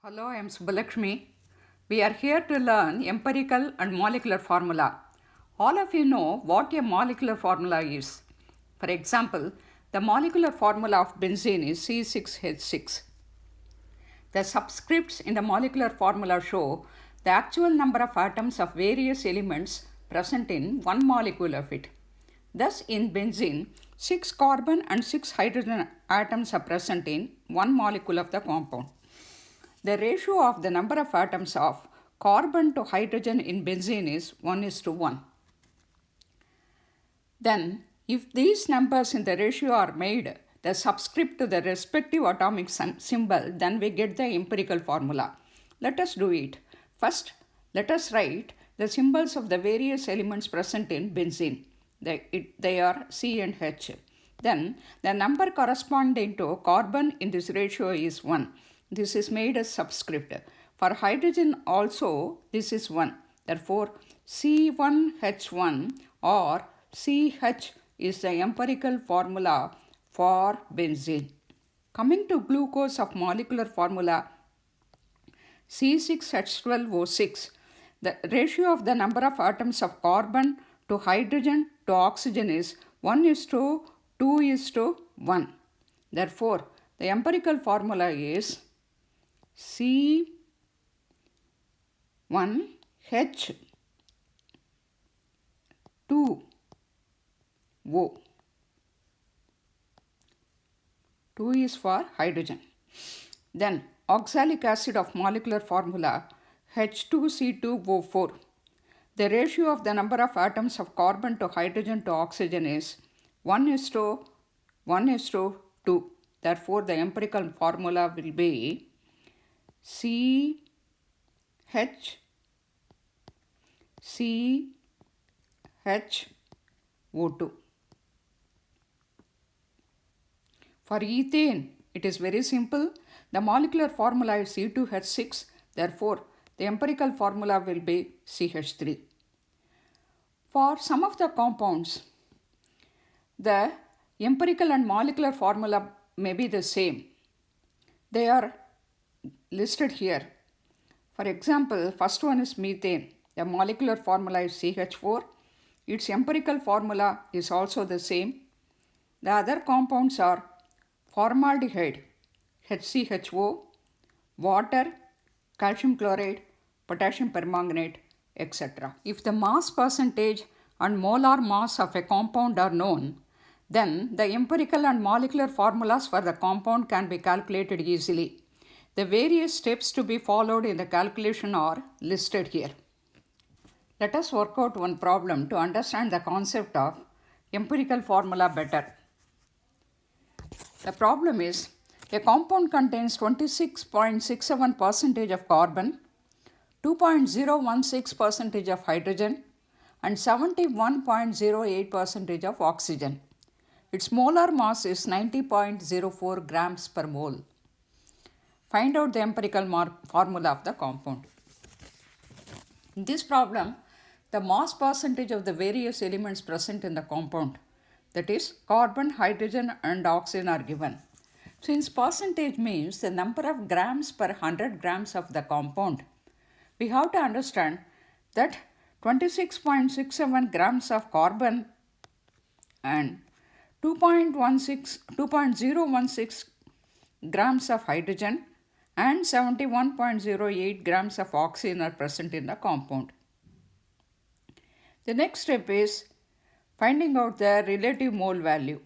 Hello, I am Subbalakshmi. We are here to learn empirical and molecular formula. All of you know what a molecular formula is. For example, the molecular formula of benzene is C6H6. The subscripts in the molecular formula show the actual number of atoms of various elements present in one molecule of it. Thus, in benzene, 6 carbon and 6 hydrogen atoms are present in one molecule of the compound. The ratio of the number of atoms of carbon to hydrogen in benzene is 1:1. Then, if these numbers in the ratio are made the subscript to the respective atomic symbol, then we get the empirical formula. Let us do it. First, let us write the symbols of the various elements present in benzene. They are C and H. Then, the number corresponding to carbon in this ratio is 1. This is made as subscript. For hydrogen also, this is 1. Therefore, C1H1 or CH is the empirical formula for benzene. Coming to glucose of molecular formula C6H12O6, the ratio of the number of atoms of carbon to hydrogen to oxygen is 1:2:1. Therefore, the empirical formula is C1H2O. 2 is for hydrogen. Then oxalic acid of molecular formula H2C2O4. The ratio of the number of atoms of carbon to hydrogen to oxygen is 1:1:2. Therefore, the empirical formula will be CHO2. For ethane, it is very simple. The molecular formula is C2H6. Therefore, the empirical formula will be CH3. For some of the compounds, the empirical and molecular formula may be the same. They are listed here. For example, first one is methane. The molecular formula is CH4. Its empirical formula is also the same. The other compounds are formaldehyde, HCHO, water, calcium chloride, potassium permanganate, etc. If the mass percentage and molar mass of a compound are known, then the empirical and molecular formulas for the compound can be calculated easily. The various steps to be followed in the calculation are listed here. Let us work out one problem to understand the concept of empirical formula better. The problem is a compound contains 26.67% of carbon, 2.016% of hydrogen, and 71.08% of oxygen. Its molar mass is 90.04 grams per mole. Find out the empirical formula of the compound. In this problem, the mass percentage of the various elements present in the compound, that is carbon, hydrogen and oxygen, are given. Since percentage means the number of grams per 100 grams of the compound, we have to understand that 26.67 grams of carbon and 2.016 grams of hydrogen and 71.08 grams of oxygen are present in the compound. The next step is finding out the relative mole value.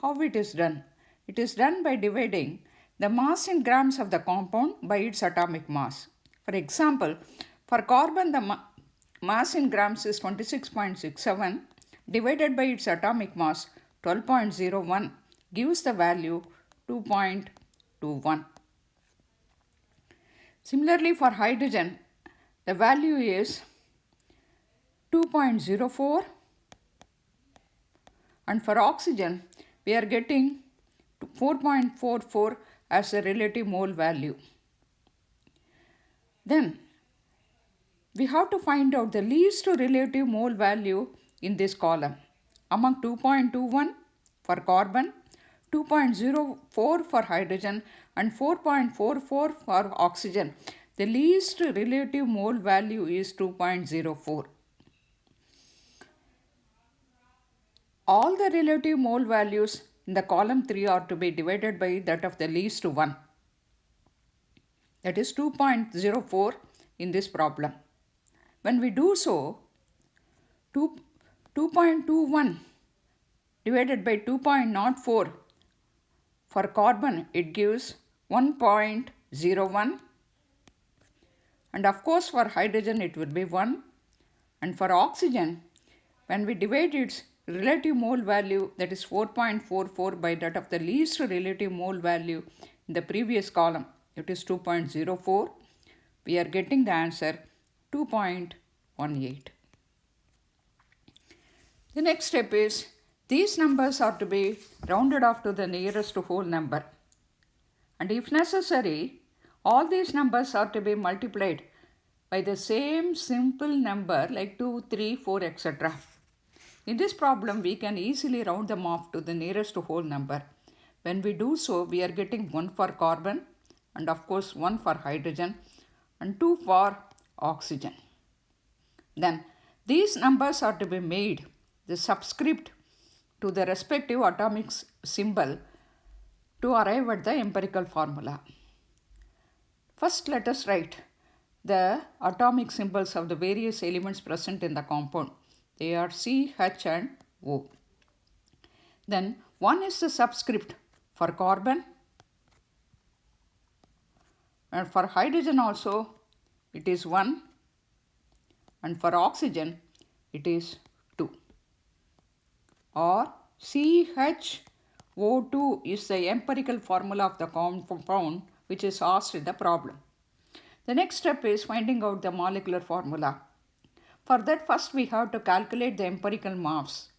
How it is done? It is done by dividing the mass in grams of the compound by its atomic mass. For example, for carbon the mass in grams is 26.67 divided by its atomic mass 12.01 gives the value 2.21. Similarly, for hydrogen, the value is 2.04, and for oxygen, we are getting 4.44 as a relative mole value. Then, we have to find out the least relative mole value in this column. Among 2.21 for carbon, 2.04 for hydrogen and 4.44 for oxygen. The least relative mole value is 2.04. All the relative mole values in the column 3 are to be divided by that of the least one. That is 2.04 in this problem. When we do so, 2.21 divided by 2.04 for carbon, it gives 1.01, and of course for hydrogen it will be 1, and for oxygen, when we divide its relative mole value, that is 4.44, by that of the least relative mole value in the previous column, it is 2.04, we are getting the answer 2.18. The next step is, these numbers are to be rounded off to the nearest whole number, and if necessary, all these numbers are to be multiplied by the same simple number like 2, 3, 4, etc. In this problem, we can easily round them off to the nearest whole number. When we do so, we are getting 1 for carbon, and of course 1 for hydrogen, and 2 for oxygen. Then these numbers are to be made the subscript to the respective atomic symbol to arrive at the empirical formula. First, let us write the atomic symbols of the various elements present in the compound. They are C, H and O. Then 1 is the subscript for carbon, and for hydrogen also it is 1, and for oxygen it is 2. Or CHO2 is the empirical formula of the compound which is asked in the problem. The next step is finding out the molecular formula. For that, first we have to calculate the empirical mass.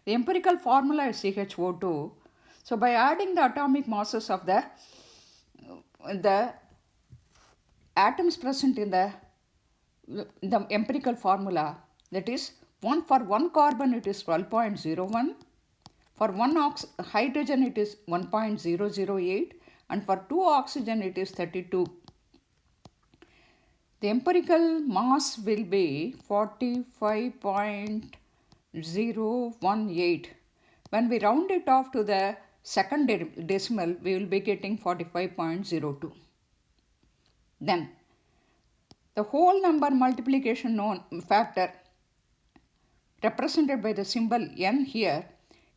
The empirical formula is CHO2. So by adding the atomic masses of the atoms present in the empirical formula, that is, for one carbon it is 12.01, for one hydrogen it is 1.008, and for 2 oxygen it is 32. The empirical mass will be 45.018. When we round it off to the second decimal, we will be getting 45.02. Then the whole number multiplication factor represented by the symbol n here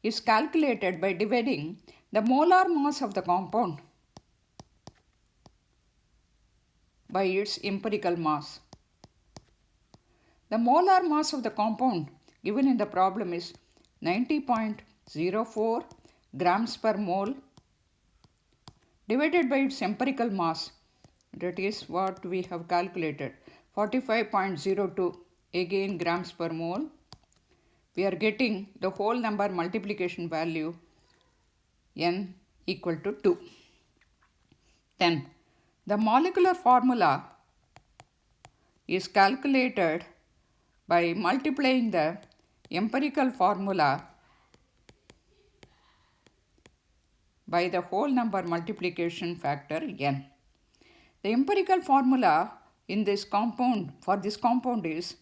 is calculated by dividing the molar mass of the compound by its empirical mass. The molar mass of the compound given in the problem is 90.04 grams per mole divided by its empirical mass, that is what we have calculated, 45.02 again grams per mole. We are getting the whole number multiplication value n equal to 2. Then the molecular formula is calculated by multiplying the empirical formula by the whole number multiplication factor n. The empirical formula in this compound, for this compound, is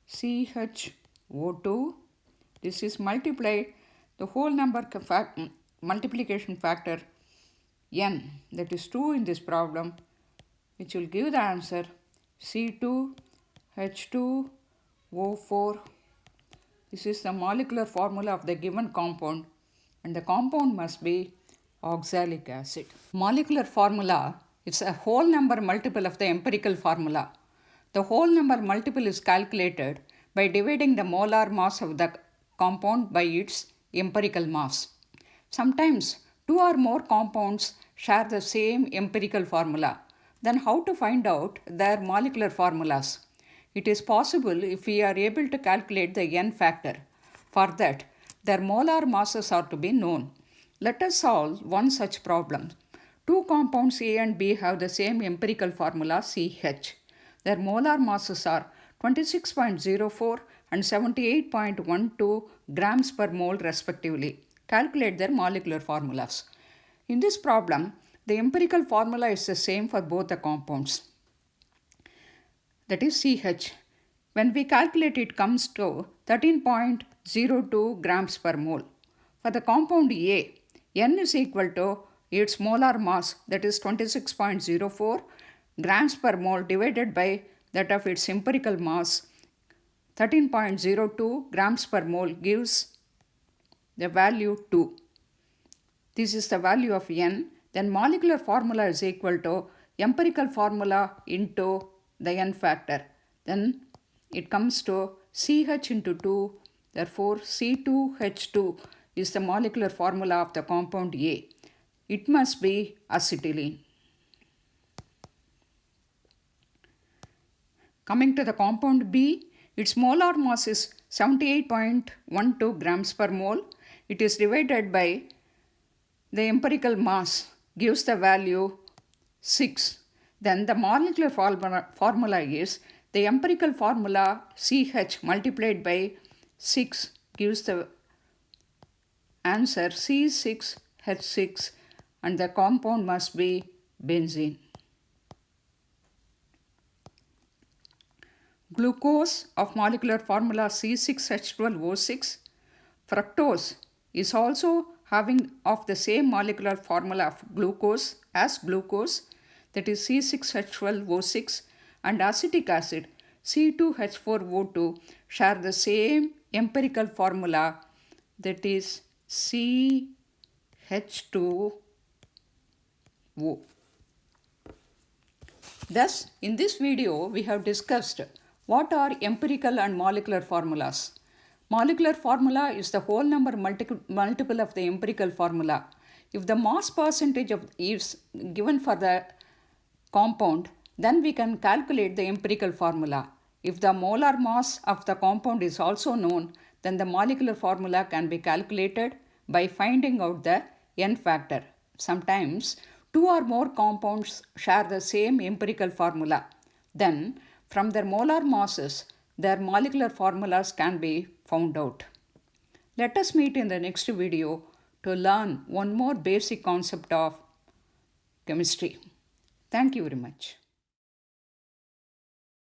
CHO2. This is multiplied the whole number multiplication factor n, that is 2 in this problem, which will give the answer C2H2O4. This is the molecular formula of the given compound, and the compound must be oxalic acid. Molecular formula is a whole number multiple of the empirical formula. The whole number multiple is calculated by dividing the molar mass of the compound by its empirical mass. Sometimes 2 or more compounds share the same empirical formula. Then how to find out their molecular formulas? It is possible if we are able to calculate the n factor. For that, their molar masses are to be known. Let us solve one such problem. 2 compounds A and B have the same empirical formula CH. Their molar masses are 26.04 and 78.12 grams per mole respectively. calculate their molecular formulas. In this problem, the empirical formula is the same for both the compounds, that is CH. When we calculate it comes to 13.02 grams per mole. For the compound A, N is equal to its molar mass, that is 26.04 grams per mole divided by that of its empirical mass 13.02 grams per mole gives the value 2. This is the value of N. Then molecular formula is equal to empirical formula into the N factor. Then it comes to CH into 2. Therefore, C2H2 is the molecular formula of the compound A. It must be acetylene. Coming to the compound B, its molar mass is 78.12 grams per mole. It is divided by the empirical mass gives the value 6. Then the molecular formula is the empirical formula CH multiplied by 6 gives the answer C6H6 and the compound must be benzene. Glucose of molecular formula C6H12O6. Fructose is also having of the same molecular formula of glucose as glucose, that is C6H12O6, and acetic acid C2H4O2 share the same empirical formula, that is CH2O. Thus, in this video, we have discussed what are empirical and molecular formulas. Molecular formula is the whole number multiple of the empirical formula. If the mass percentage is given for the compound, then we can calculate the empirical formula. If the molar mass of the compound is also known, then the molecular formula can be calculated by finding out the N factor. Sometimes two or more compounds share the same empirical formula. Then, from their molar masses, their molecular formulas can be found out. Let us meet in the next video to learn one more basic concept of chemistry. Thank you very much.